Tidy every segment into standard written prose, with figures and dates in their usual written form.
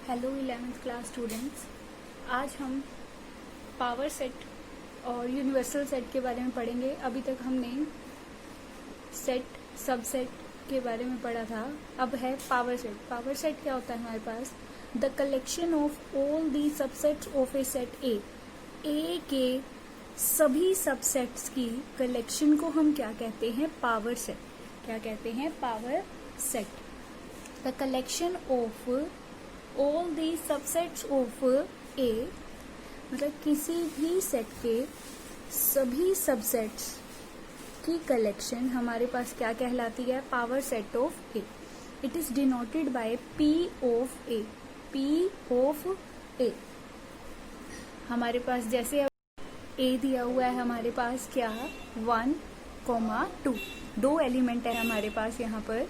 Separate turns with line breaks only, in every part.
Hello 11th class students. आज हम power set और यूनिवर्सल सेट के बारे में पढ़ेंगे। अभी तक हमने सेट सबसेट के बारे में पढ़ा था, अब है पावर सेट। पावर सेट क्या होता है हमारे पास? The collection of all the subsets of a set A. A के सभी सबसेट्स की कलेक्शन को हम क्या कहते हैं? Power set. क्या कहते हैं? Power set. The collection of all the subsets of A, मतलब किसी भी सेट के सभी सबसेट्स की कलेक्शन हमारे पास क्या कहलाती है? Power set of A. It is denoted by P of A. P of A हमारे पास जैसे अब ए दिया हुआ है हमारे पास क्या? 1, 2 दो एलिमेंट है हमारे पास यहाँ पर।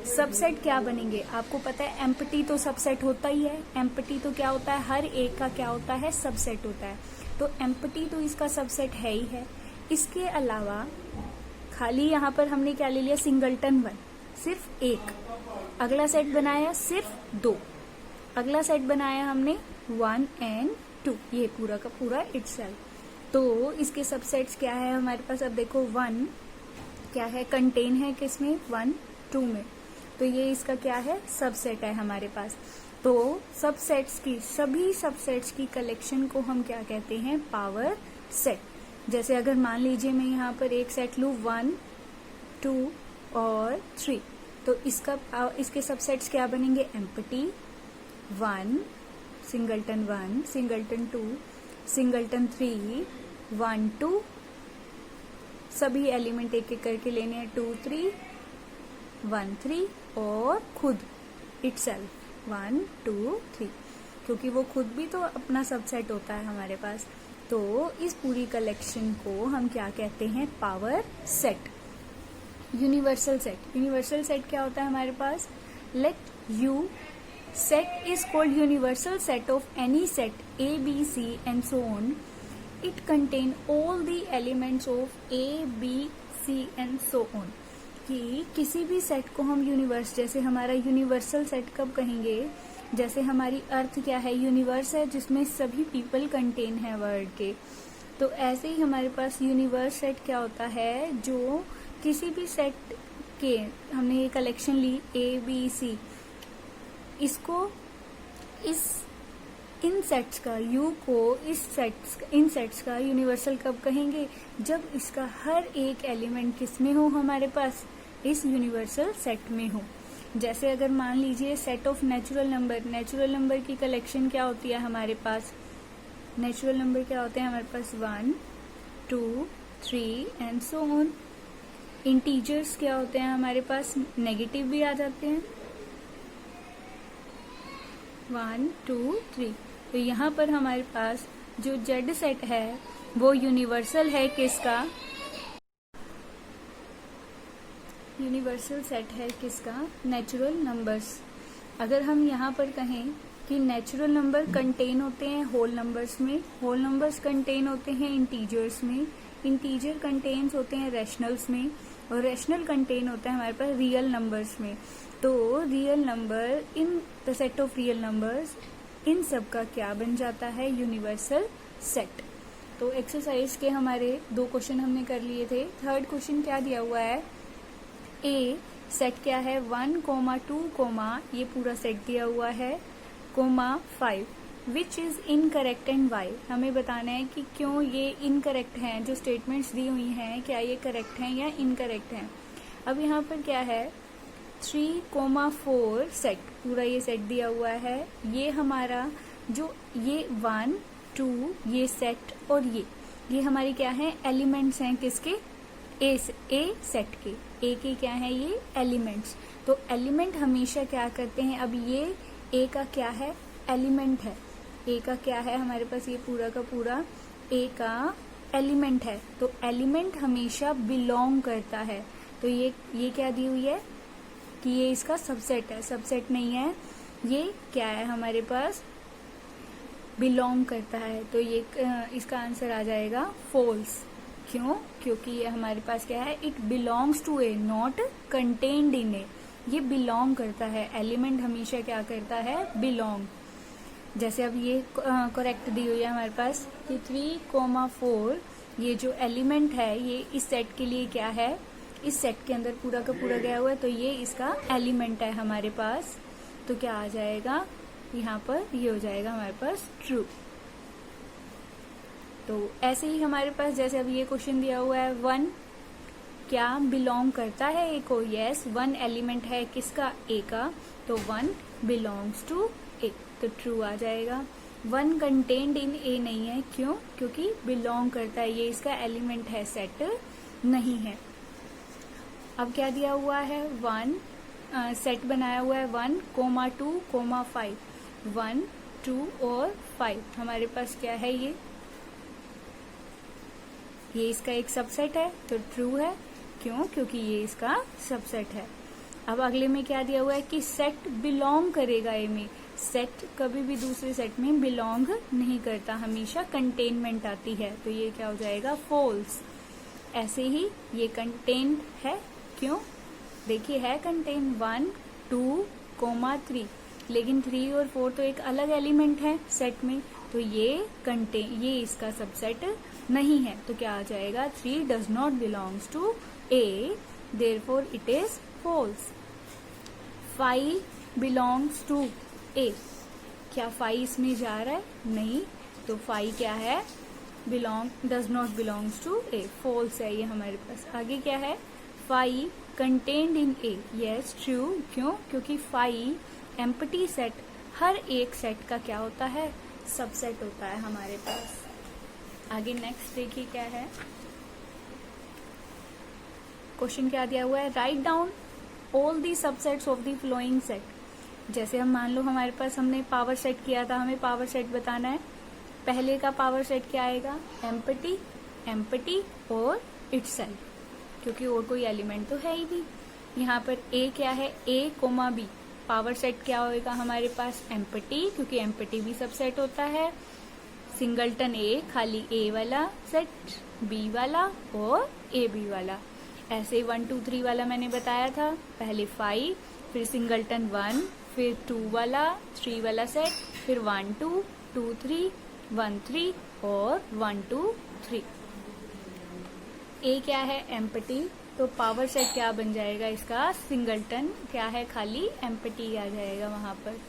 सबसेट क्या बनेंगे? आपको पता है एम्प्टी तो सबसेट होता ही है। एम्प्टी तो क्या होता है? हर एक का क्या होता है? सबसेट होता है। तो एम्प्टी तो इसका सबसेट है ही है। इसके अलावा खाली यहाँ पर हमने क्या ले लिया? सिंगलटन 1, सिर्फ एक। अगला सेट बनाया सिर्फ 2। अगला सेट बनाया हमने 1 और 2, ये पूरा का पूरा इटसेल्फ। तो इसके सबसेट्स क्या है हमारे पास? अब देखो 1 क्या है? कंटेन है किसमें? 1, 2 में। तो ये इसका क्या है? सबसेट है हमारे पास। तो सबसेट्स की सभी सबसेट्स की कलेक्शन को हम क्या कहते हैं? Power set. जैसे अगर मान लीजिए मैं यहाँ पर एक सेट लूँ 1, 2 और 3, तो इसके सबसेट्स क्या बनेंगे? एम्प्टी 1, सिंगलटन 1, सिंगलटन 2, सिंगलटन 3, 1, 2, सभी एलिमेंट एक एक करके लेने हैं, 2, 3, 1, 3 और खुद इटसेल्फ 1, 2, 3, क्योंकि वो खुद भी तो अपना सबसेट होता है हमारे पास। तो इस पूरी कलेक्शन को हम क्या कहते हैं? Power set. Universal set. Universal set क्या होता है हमारे पास? Let U set is called universal set of any set A B C and so on. It contain all the elements of A B C and so on. कि किसी भी set को हम यूनिवर्स, जैसे हमारा यूनिवर्सल सेट कब कहेंगे? जैसे हमारी अर्थ क्या है? यूनिवर्स है जिसमें सभी पीपल कंटेन है वर्ल्ड के। तो ऐसे ही हमारे पास यूनिवर्स सेट क्या होता है? जो किसी भी सेट के, हमने ये कलेक्शन ली ए बी सी, इसको इन सेट्स का यू को इन सेट्स का यूनिवर्सल कब कहेंगे? जब इसका हर एक एलिमेंट किसमें हो हमारे पास? इस यूनिवर्सल सेट में हो। जैसे अगर मान लीजिए set of natural number, natural number की कलेक्शन क्या होती है हमारे पास? नेचुरल नंबर क्या होते हैं हमारे पास? 1, 2, 3 एंड सो ऑन। इंटीजर्स क्या होते हैं हमारे पास? नेगेटिव भी आ जाते हैं, 1, 2, 3। तो यहाँ पर हमारे पास जो जेड सेट है वो यूनिवर्सल है किसका? यूनिवर्सल सेट है किसका? Natural numbers. अगर हम यहाँ पर कहें कि नेचुरल नंबर कंटेन होते हैं होल नंबर्स में, होल नंबर्स कंटेन होते हैं इंटीजर्स में, इंटीजर कंटेन्स होते हैं रैशनल्स में, और रैशनल कंटेन होता है हमारे पास रियल नंबर्स में। तो real number in the set of real numbers, इन सब का क्या बन जाता है? Universal set. तो एक्सरसाइज के हमारे 2 क्वेश्चन हमने कर लिए थे। थर्ड क्वेश्चन क्या दिया हुआ है? ए सेट क्या है? 1, 2, ये पूरा सेट दिया हुआ है, 5 which is incorrect and why. हमें बताना है कि क्यों ये इनकरेक्ट हैं। जो स्टेटमेंट्स दी हुई हैं क्या ये करेक्ट हैं या इनकरेक्ट हैं? अब यहाँ पर क्या है? 3, 4 सेट, पूरा ये सेट दिया हुआ है। ये हमारा जो ये 1, 2 ये सेट और ये हमारी क्या है? एलिमेंट्स हैं किसके? ए सेट के। ए के क्या है? ये एलिमेंट्स। तो एलिमेंट हमेशा क्या करते हैं? अब ये ए का क्या है? एलिमेंट है। ए का क्या है हमारे पास? ये पूरा का पूरा ए का एलिमेंट है। तो एलिमेंट हमेशा बिलोंग करता है। तो ये क्या दी हुई है कि ये इसका सबसेट है? सबसेट नहीं है, ये क्या है हमारे पास? बिलोंग करता है। तो ये इसका आंसर आ जाएगा फॉल्स। क्यों? क्योंकि ये हमारे पास क्या है? It belongs to A, not contained in A. ये बिलोंग करता है। एलिमेंट हमेशा क्या करता है? बिलोंग। जैसे अब ये करेक्ट दी हुई है हमारे पास कि 3,4 ये जो एलिमेंट है ये इस सेट के लिए क्या है, इस सेट के अंदर पूरा का पूरा गया हुआ है, तो ये इसका एलिमेंट है हमारे पास। तो क्या आ जाएगा यहाँ पर, ये हो जाएगा हमारे पास ट्रू। तो ऐसे ही हमारे पास जैसे अब ये क्वेश्चन दिया हुआ है 1 क्या बिलोंग करता है ए को, यस 1 एलिमेंट है किसका, ए का, तो 1 बिलोंग्स टू ए, तो ट्रू आ जाएगा। 1 कंटेन्ड इन ए नहीं है, क्यों, क्योंकि बिलोंग करता है, ये इसका एलिमेंट है, सेट नहीं है। अब क्या दिया हुआ है 1 सेट बनाया हुआ है 1, 2, 5, 1, 2 और 5 हमारे पास क्या है, ये इसका एक सबसेट है, तो ट्रू है, क्यों, क्योंकि ये इसका सबसेट है। अब अगले में क्या दिया हुआ है कि सेट बिलोंग करेगा ए में, सेट कभी भी दूसरे सेट में बिलोंग नहीं करता, हमेशा कंटेनमेंट आती है, तो ये क्या हो जाएगा फॉल्स। ऐसे ही ये कंटेन है, क्यों, देखिए है कंटेन 1, 2, 3, लेकिन 3 और 4 तो एक अलग एलिमेंट है सेट में, तो ये इसका सबसेट नहीं है, तो क्या आ जाएगा 3 does not belongs to A, therefore it is false. 5 belongs to A, क्या 5 इसमें जा रहा है, नहीं, तो 5 क्या है, does not belongs to A, false है ये हमारे पास। आगे क्या है 5 contained in A, yes true, क्यों, क्योंकि 5 एम्प्टी सेट, हर एक सेट का क्या होता है, सबसेट होता है हमारे पास। आगे नेक्स्ट देखिए क्या है, क्वेश्चन क्या दिया हुआ है, write down all the subsets of the flowing set. जैसे हम मान लो हमारे पास हमने पावर सेट किया था, हमें पावर सेट बताना है, पहले का पावर सेट क्या आएगा, एम्प्टी, एम्प्टी और इटसेल्फ, क्योंकि और कोई एलिमेंट तो है ही नहीं। यहाँ पर ए क्या है, ए कोमा बी, पावर सेट क्या होएगा हमारे पास, एम्प्टी, क्योंकि एम्प्टी भी सबसेट होता है, सिंगलटन ए खाली ए वाला सेट, बी वाला और ए बी वाला। ऐसे 1, 2, 3 वाला मैंने बताया था, पहले 5, फिर सिंगलटन 1, फिर 2 वाला, 3 वाला सेट, फिर 1, 2, 2, 3, 1, 3 और 1, 2, 3। ए क्या है, एम्प्टी, तो पावर सेट क्या बन जाएगा इसका, सिंगलटन, क्या है खाली एम्प्टी आ जाएगा वहां पर।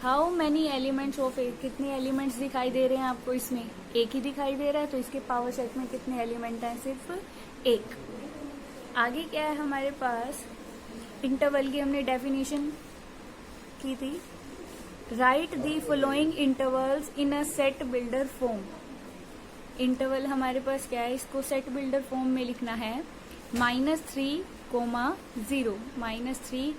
हाउ मैनी एलिमेंट्स ऑफ ए, कितने एलिमेंट्स दिखाई दे रहे हैं आपको, इसमें एक ही दिखाई दे रहा है, तो इसके पावर सेट में कितने एलिमेंट हैं, सिर्फ एक। आगे क्या है हमारे पास, इंटरवल की हमने डेफिनेशन की थी, right the following intervals in a set builder form. Interval हमारे पास क्या है, इसको सेट बिल्डर फॉर्म में लिखना है, -3, 0, -3,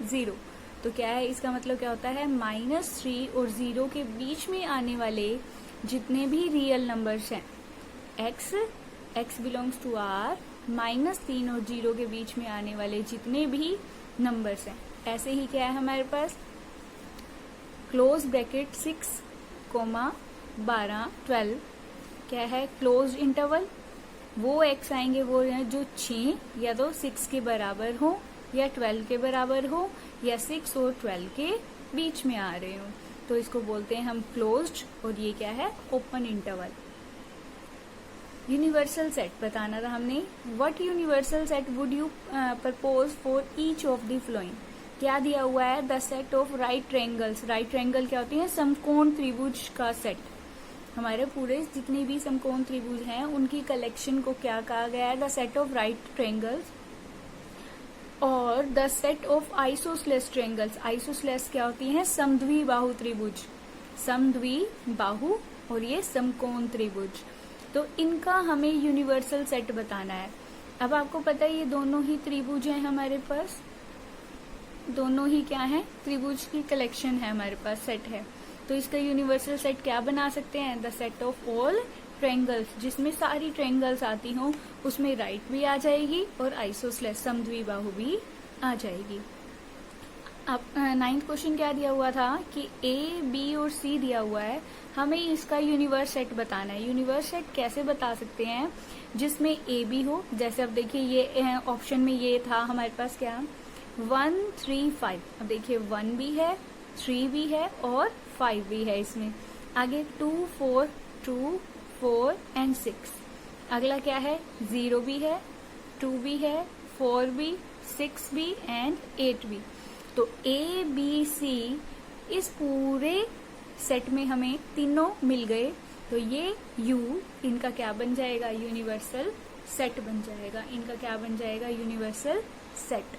0। तो क्या है, इसका मतलब क्या होता है, -3 और 0 के बीच में आने वाले जितने भी रियल नंबर्स हैं, x बिलोंग्स टू r, -3 और 0 के बीच में आने वाले जितने भी नंबर्स हैं। ऐसे ही क्या है हमारे पास, क्लोज ब्रैकेट 6, 12, 12 क्या है, क्लोज इंटरवल, वो x आएंगे वो हैं जो 6 या तो 6 के बराबर हो या 12 के बराबर हो या 6 और 12 के बीच में आ रहे हो, तो इसको बोलते हैं हम क्लोज्ड, और ये क्या है, ओपन इंटरवल। यूनिवर्सल सेट बताना था हमने, what universal set would you propose for each of the flowing. क्या दिया हुआ है, the set of right triangles. Right triangle क्या होती है, समकोण त्रिभुज का सेट। हमारे पूरे जितने भी समकोण त्रिभुज हैं उनकी कलेक्शन को क्या कहा गया है, the set of right triangles. और the set of isosceles triangles. Isosceles क्या होती है, समद्विबाहु त्रिभुज, समद्विबाहु और ये समकोण त्रिभुज, तो इनका हमें यूनिवर्सल सेट बताना है। अब आपको पता है ये दोनों ही त्रिभुज हैं हमारे पास, दोनों ही क्या है, त्रिभुज की कलेक्शन है हमारे पास, सेट है, तो इसका यूनिवर्सल सेट क्या बना सकते हैं, the set of all triangles, जिसमें सारी ट्रायंगल्स आती हों, उसमें राइट भी आ जाएगी और आइसोसेलेस समद्विबाहु भी आ जाएगी। अब 9th क्वेश्चन क्या दिया हुआ था कि ए, बी और सी दिया हुआ है, हमें इसका यूनिवर्स सेट बताना है। यूनिवर्स सेट कैसे बता सकते हैं, जिसमें ए बी हो, जैसे अब देखिए ये ऑप्शन में ये था हमारे पास क्या, 1, 3, 5। अब देखिए 1 भी है, 3 भी है और 5 भी है इसमें। आगे 2, 4, 2, 4 एंड 6। अगला क्या है, 0 भी है, 2 भी है, 4 भी, 6 भी एंड 8 भी। तो A, B, C इस पूरे सेट में हमें तीनों मिल गए। तो ये U इनका क्या बन जाएगा, यूनिवर्सल सेट बन जाएगा। इनका क्या बन जाएगा, यूनिवर्सल सेट।